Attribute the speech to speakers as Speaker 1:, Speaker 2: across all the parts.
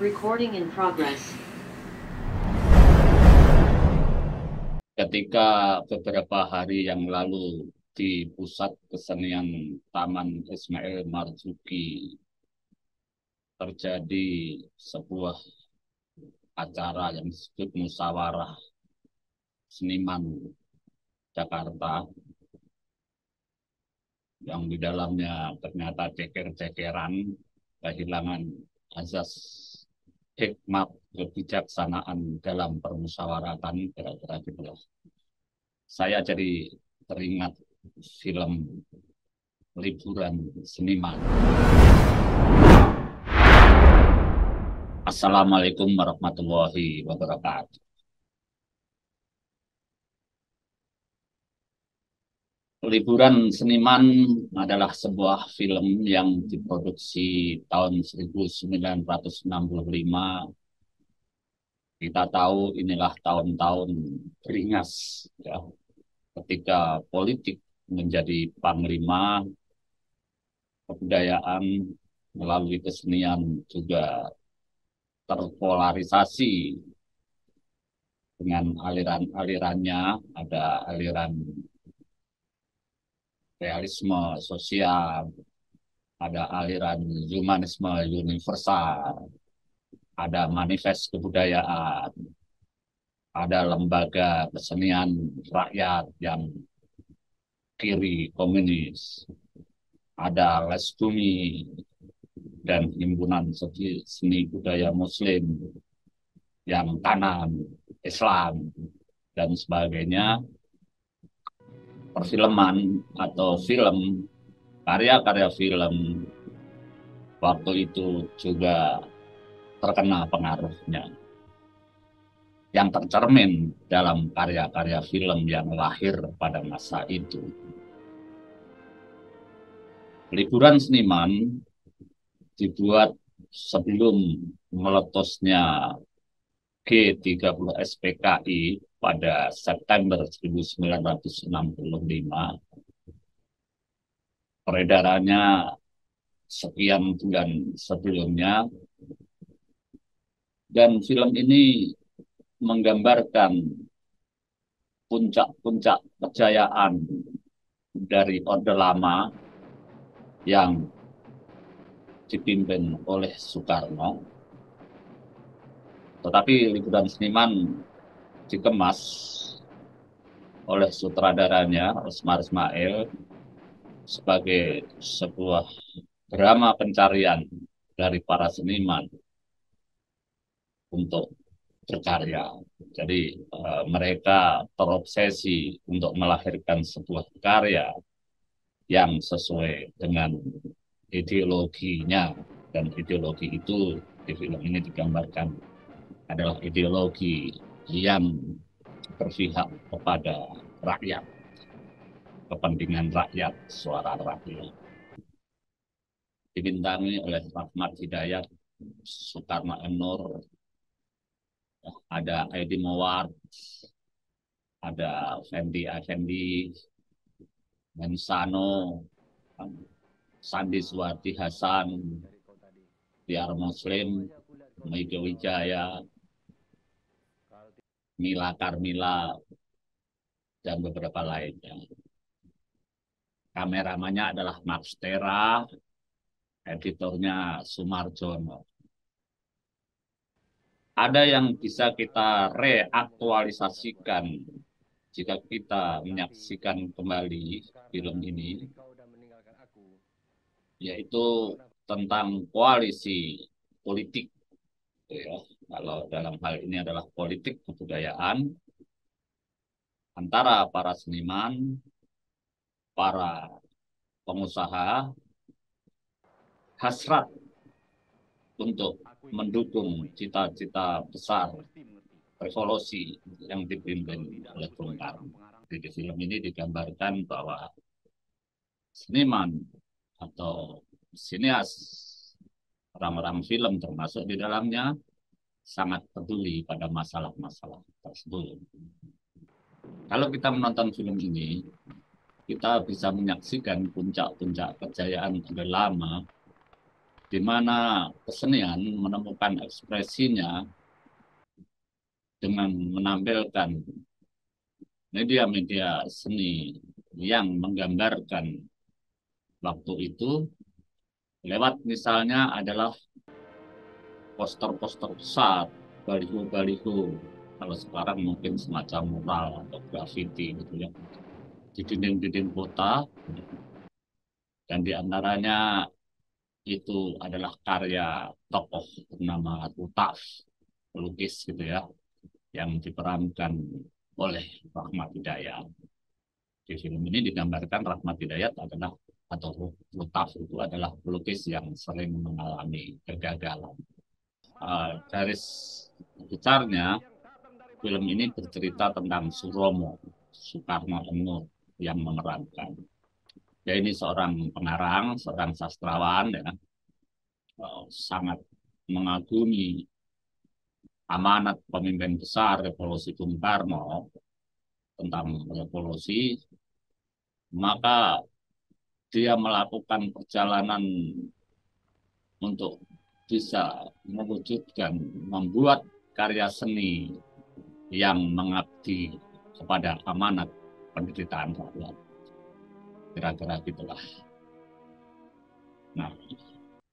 Speaker 1: Recording in progress.
Speaker 2: Ketika beberapa hari yang lalu di Pusat Kesenian Taman Ismail Marzuki terjadi sebuah acara yang disebut Musyawarah Seniman Jakarta, yang di dalamnya ternyata ceker-cekeran, kehilangan azas hikmat kebijaksanaan dalam permusyawaratan, kira-kira gitu. Saya jadi teringat film Liburan Seniman. Assalamualaikum warahmatullahi wabarakatuh. Liburan Seniman adalah sebuah film yang diproduksi tahun 1965. Kita tahu inilah tahun-tahun beringas, ya, ketika politik menjadi panglima, kebudayaan melalui kesenian juga terpolarisasi dengan aliran-alirannya. Ada aliran realisme sosial, ada aliran humanisme universal, ada manifest kebudayaan, ada lembaga kesenian rakyat yang kiri komunis, ada Les Bumi dan himpunan seni budaya muslim yang kanan, Islam, dan sebagainya. Perfilman atau film, karya-karya film waktu itu juga terkena pengaruhnya, yang tercermin dalam karya-karya film yang lahir pada masa itu. Liburan Seniman dibuat sebelum meletusnya G30 SPKI pada September 1965. Peredarannya sekian bulan sebelumnya, dan film ini menggambarkan puncak-puncak kejayaan dari Orde Lama yang dipimpin oleh Soekarno. Tetapi Liburan Seniman dikemas oleh sutradaranya, Osmar Ismail, sebagai sebuah drama pencarian dari para seniman untuk berkarya. Jadi mereka terobsesi untuk melahirkan sebuah karya yang sesuai dengan ideologinya, dan ideologi itu di film ini digambarkan adalah ideologi yang berpihak kepada rakyat, kepentingan rakyat, suara rakyat. Dibintangi oleh Rahmat Hidayat, Soekarno M. Nur, ada Edi Moward, ada Fendi Effendi, Mensano, Sandi Suwardi Hasan, Tiar Muslim, Mike Wijaya, Mila Karmila, dan beberapa lainnya. Kameramannya adalah Max Tera, editornya Sumarjono. Ada yang bisa kita reaktualisasikan jika kita menyaksikan kembali film ini, yaitu tentang koalisi politik, ya. Kalau dalam hal ini adalah politik kebudayaan antara para seniman, para pengusaha, hasrat untuk mendukung cita-cita besar revolusi yang dipimpin oleh Bung Karno. Di film ini digambarkan bahwa seniman atau sineas, orang-orang film termasuk di dalamnya, sangat peduli pada masalah-masalah tersebut. Kalau kita menonton film ini, kita bisa menyaksikan puncak-puncak kejayaan Orde Lama di mana kesenian menemukan ekspresinya dengan menampilkan media-media seni yang menggambarkan waktu itu lewat misalnya adalah poster-poster besar, baliho-baliho. Kalau sekarang mungkin semacam mural atau graffiti gitu ya. Di dinding-dinding kota, dan di antaranya itu adalah karya tokoh bernama Rutaf, pelukis gitu ya, yang diperankan oleh Rahmat Hidayat. Di film ini digambarkan Rahmat Hidayat adalah atau Rutaf itu adalah pelukis yang sering mengalami kegagalan. Garis besarnya film ini bercerita tentang Suromo, Soekarno Hatta yang memerankan. Dia ini seorang pengarang, seorang sastrawan, ya, sangat mengagumi amanat pemimpin besar Revolusi Bung Karno tentang revolusi, maka dia melakukan perjalanan untuk bisa mewujudkan, membuat karya seni yang mengabdi kepada amanat penderitaan rakyat. Kira-kira gitulah. Nah,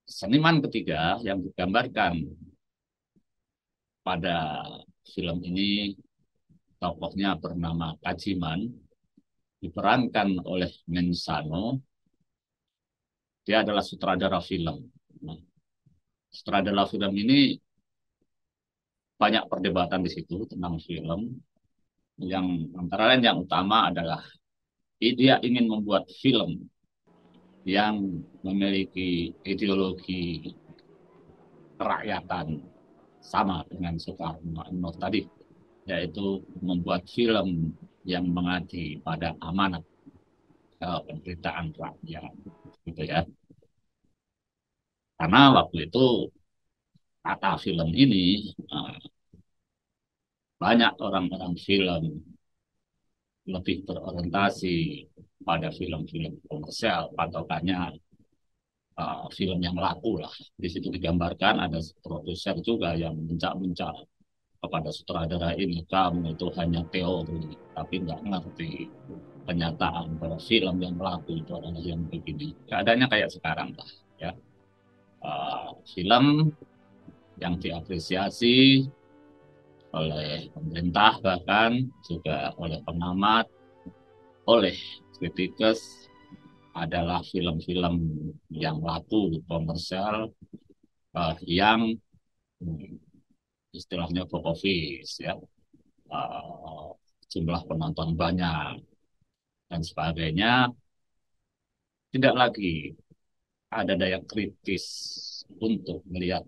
Speaker 2: seniman ketiga yang digambarkan pada film ini tokohnya bernama Kajiman, diperankan oleh Mensano. Dia adalah sutradara film. Nah, sutradara film ini banyak perdebatan di situ tentang film. Yang antara lain yang utama adalah dia ingin membuat film yang memiliki ideologi kerakyatan sama dengan Soekarno tadi, yaitu membuat film yang mengabdi pada amanat penderitaan rakyat, gitu ya. Karena waktu itu kata film ini banyak orang-orang film lebih berorientasi pada film-film komersial, patokannya film yang laku lah. Di situ digambarkan ada produser juga yang mencak-mencak kepada sutradara ini, kamu itu hanya teori, tapi nggak ngerti kenyataan bahwa film yang laku itu adalah yang begini. Keadaannya kayak sekarang lah, ya. Film yang diapresiasi oleh pemerintah bahkan juga oleh pengamat, oleh kritikus adalah film-film yang laku komersial, yang istilahnya box office, ya, uh, jumlah penonton banyak dan sebagainya, tidak lagi ada daya kritis untuk melihat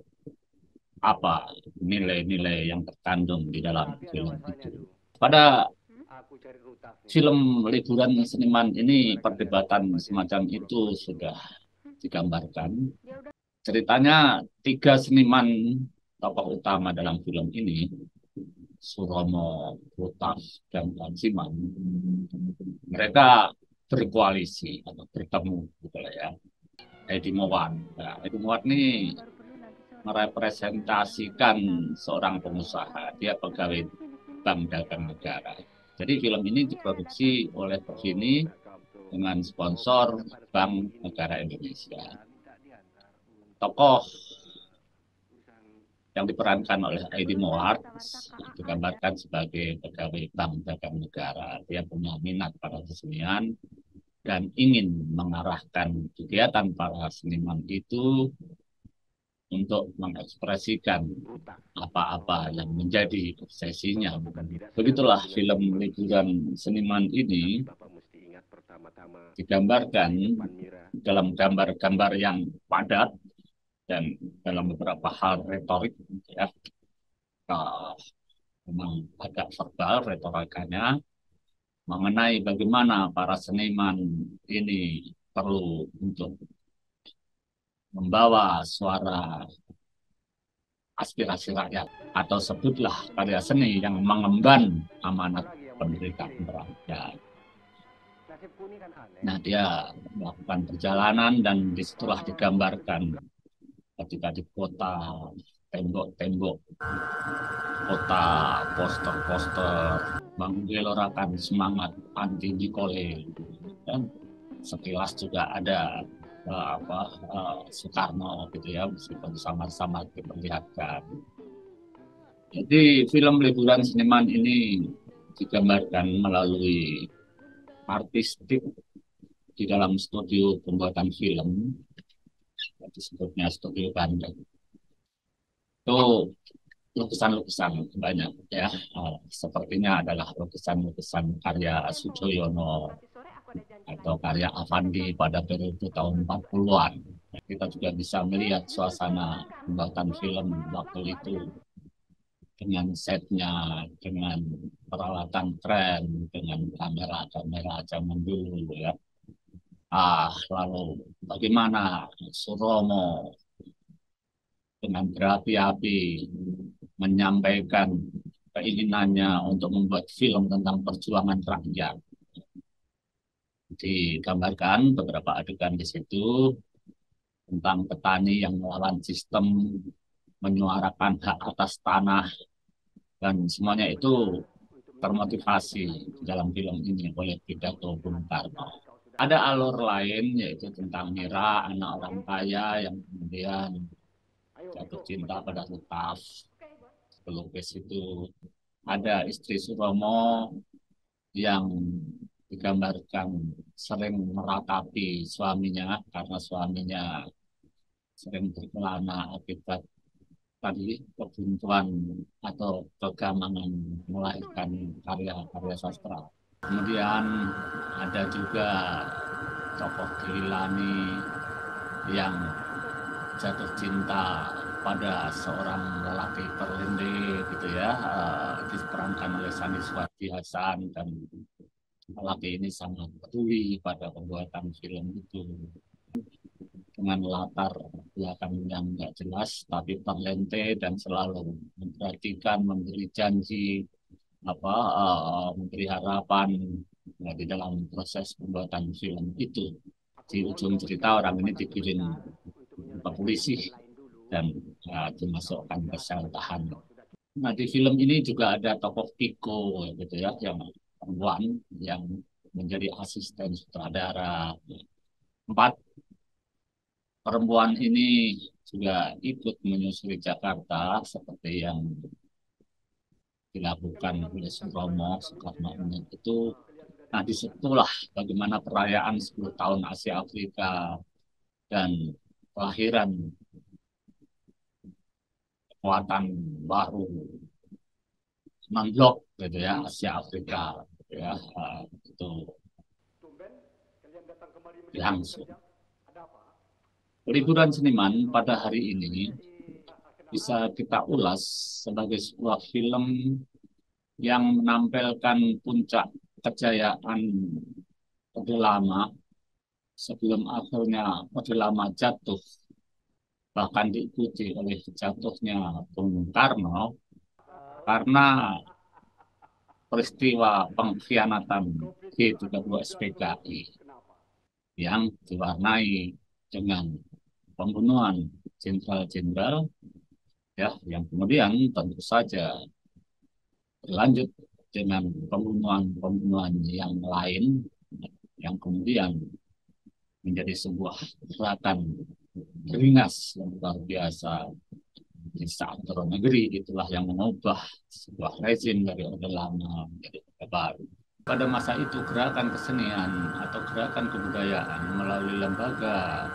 Speaker 2: apa nilai-nilai yang terkandung di dalam film itu. Pada film liburan seniman ini perdebatan semacam itu sudah digambarkan. Ceritanya tiga seniman tokoh utama dalam film ini, Suromo, Rutaf, dan Kajiman, mereka berkoalisi atau bertemu gitu ya. Edi Mowat. Nah, Edi Mowat ini merepresentasikan seorang pengusaha. Dia pegawai Bank Dagang Negara. Jadi film ini diproduksi oleh Persini dengan sponsor Bank Negara Indonesia. Tokoh yang diperankan oleh Edi Mowat digambarkan sebagai pegawai Bank Dagang Negara. Dia punya minat pada kesenian dan ingin mengarahkan kegiatan para seniman itu untuk mengekspresikan apa-apa yang menjadi obsesinya. Begitulah film liburan seniman ini digambarkan dalam gambar-gambar yang padat dan dalam beberapa hal retorik, ya, memang agak verbal retorikanya mengenai bagaimana para seniman ini perlu untuk membawa suara aspirasi rakyat, atau sebutlah karya seni yang mengemban amanat penderitaan rakyat. Nah, dia melakukan perjalanan dan disitulah digambarkan ketika di kota, tembok-tembok kota, poster-poster menggelorakan semangat anti Nikole, dan sekilas juga ada Soekarno gitu ya, meskipun samar-samar diperlihatkan. Jadi film liburan seniman ini digambarkan melalui artistik di dalam studio pembuatan film, disebutnya studio Bandung. Itu lukisan-lukisan banyak ya. Sepertinya adalah lukisan-lukisan karya Sujoyono atau karya Avandi pada periode tahun 40-an. Kita juga bisa melihat suasana pembuatan film waktu itu dengan setnya, dengan peralatan keren, dengan kamera-kamera zaman dulu ya. Lalu bagaimana Suromo dengan berapi-api menyampaikan keinginannya untuk membuat film tentang perjuangan rakyat. Digambarkan beberapa adegan di situ tentang petani yang melawan sistem, menyuarakan hak atas tanah, dan semuanya itu termotivasi dalam film ini oleh pidato Bung Karno. Ada alur lain yaitu tentang Mira, anak orang kaya yang kemudian jatuh cinta pada Lutaf. Pelukis itu ada istri Suromo yang digambarkan sering meratapi suaminya karena suaminya sering berkelana akibat tadi kebuntuan atau kegamangan melahirkan karya-karya sastra. Kemudian ada juga tokoh Gilani yang jatuh cinta pada seorang lelaki terlinde gitu ya, diperankan oleh Sani Suwadi Hasan, dan lelaki ini sangat peduli pada pembuatan film itu dengan latar belakang yang nggak jelas tapi terlente dan selalu memperhatikan, memberi janji, memberi harapan di dalam proses pembuatan film itu. Di ujung cerita orang ini dikirim ke polisi dan dimasukkan ke sel tahanan. Nah, di film ini juga ada tokoh Tiko gitu ya, yang perempuan yang menjadi asisten sutradara. 4 perempuan ini juga ikut menyusuri Jakarta seperti yang dilakukan oleh Suromo Soekarno itu. Nah, disitulah bagaimana perayaan 10 tahun Asia Afrika dan kelahiran kekuatan baru non-blok gitu ya, Asia Afrika gitu ya, itu langsung. Liburan seniman pada hari ini bisa kita ulas sebagai sebuah film yang menampilkan puncak kejayaan Orde Lama sebelum akhirnya Orde Lama jatuh, bahkan diikuti oleh jatuhnya Bung Karno karena peristiwa pengkhianatan G30 SPKI yang diwarnai dengan pembunuhan jenderal-jenderal ya, yang kemudian tentu saja berlanjut dengan pembunuhan-pembunuhan yang lain yang kemudian menjadi sebuah gerakan beringas yang luar biasa di saat negeri. Itulah yang mengubah sebuah rezim dari Orde Lama menjadi Orde Baru. Pada masa itu gerakan kesenian atau gerakan kebudayaan melalui lembaga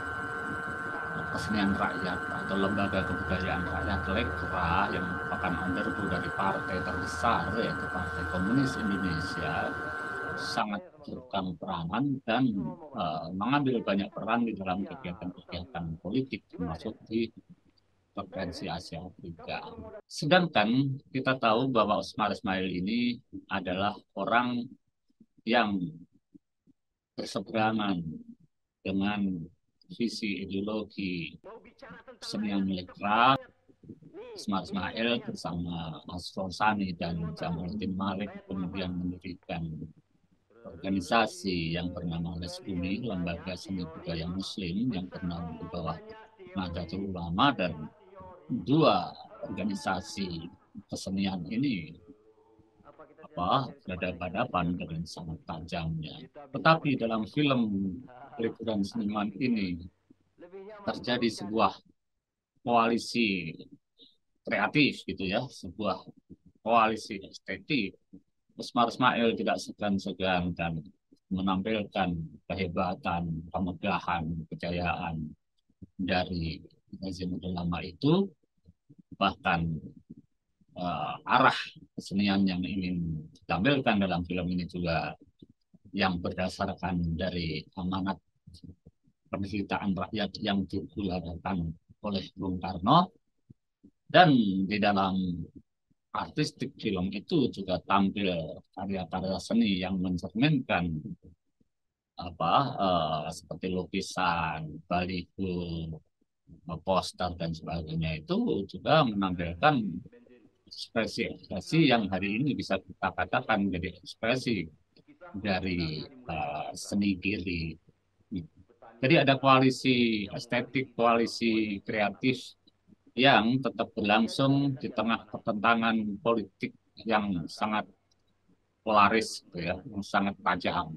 Speaker 2: kesenian rakyat atau lembaga kebudayaan rakyat Lekra yang merupakan undergo dari partai terbesar yaitu Partai Komunis Indonesia sangat berpegang peranan dan mengambil banyak peran di dalam kegiatan-kegiatan politik termasuk di Konferensi Asia Afrika. Sedangkan kita tahu bahwa Osmar Ismail ini adalah orang yang berseberangan dengan visi ideologi kesenian Lekra. Osmar Ismail bersama Asrul Sani dan Jamaluddin Malik kemudian mendirikan organisasi yang bernama Leskumi, Lembaga Seni Budaya Muslim, yang bernama di bawah Nahdlatul Ulama, dan dua organisasi kesenian ini berhadapan dengan sangat tajamnya. Tetapi dalam film Liburan Seniman ini terjadi sebuah koalisi kreatif gitu ya, sebuah koalisi estetik. Usmar Ismail tidak segan-segan dan menampilkan kehebatan, kemegahan, kejayaan dari rezim ulama itu, bahkan arah kesenian yang ingin ditampilkan dalam film ini juga yang berdasarkan dari amanat penderitaan rakyat yang digulirkan oleh Bung Karno. Dan di dalam artistik film itu juga tampil karya-karya seni yang mencerminkan seperti lukisan, baliho, poster dan sebagainya, itu juga menampilkan ekspresi-ekspresi yang hari ini bisa kita katakan menjadi ekspresi dari seni kiri. Jadi ada koalisi estetik, koalisi kreatif yang tetap berlangsung di tengah pertentangan politik yang sangat polaris, gitu ya, yang sangat tajam.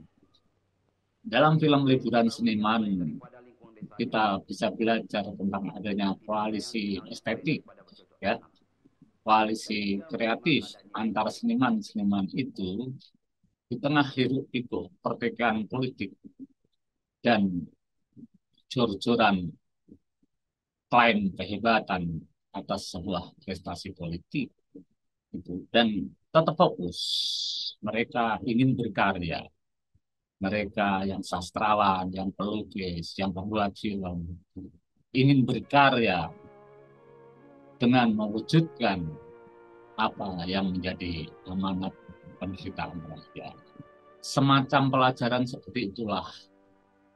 Speaker 2: Dalam film Liburan Seniman, kita bisa belajar tentang adanya koalisi estetik, ya, koalisi kreatif antar seniman-seniman itu di tengah hiruk pikuk pertikaian politik dan jor-joran klaim kehebatan atas sebuah prestasi politik itu, dan tetap fokus. Mereka ingin berkarya, mereka yang sastrawan, yang pelukis, yang pembuat film ingin berkarya dengan mewujudkan apa yang menjadi amanat penderitaan rakyat. Semacam pelajaran seperti itulah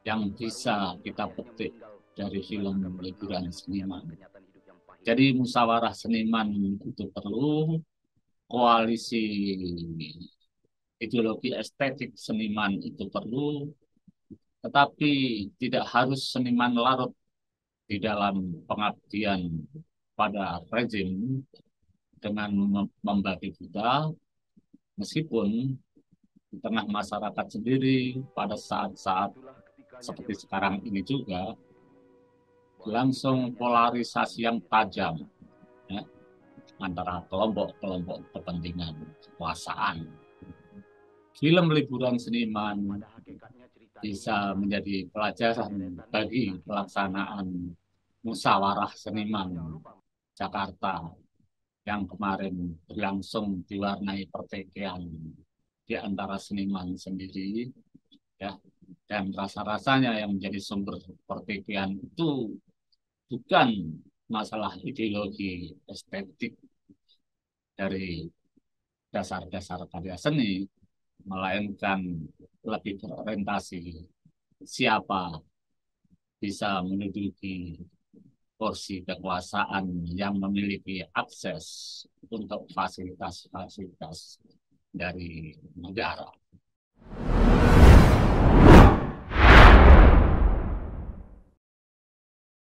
Speaker 2: yang bisa kita petik dari film Liburan Seniman. Jadi musyawarah seniman itu perlu, koalisi ideologi estetik seniman itu perlu, tetapi tidak harus seniman larut di dalam pengabdian pada rezim dengan membagi buta, meskipun di tengah masyarakat sendiri pada saat-saat seperti sekarang ini juga langsung polarisasi yang tajam, ya, antara kelompok-kelompok kepentingan kekuasaan. Film Liburan Seniman bisa menjadi pelajaran bagi pelaksanaan musyawarah seniman Jakarta yang kemarin berlangsung diwarnai pertikaian di antara seniman sendiri, ya, dan rasa-rasanya yang menjadi sumber pertikaian itu bukan masalah ideologi estetik dari dasar-dasar karya seni, melainkan lebih berorientasi siapa bisa menduduki kursi kekuasaan yang memiliki akses untuk fasilitas-fasilitas dari negara.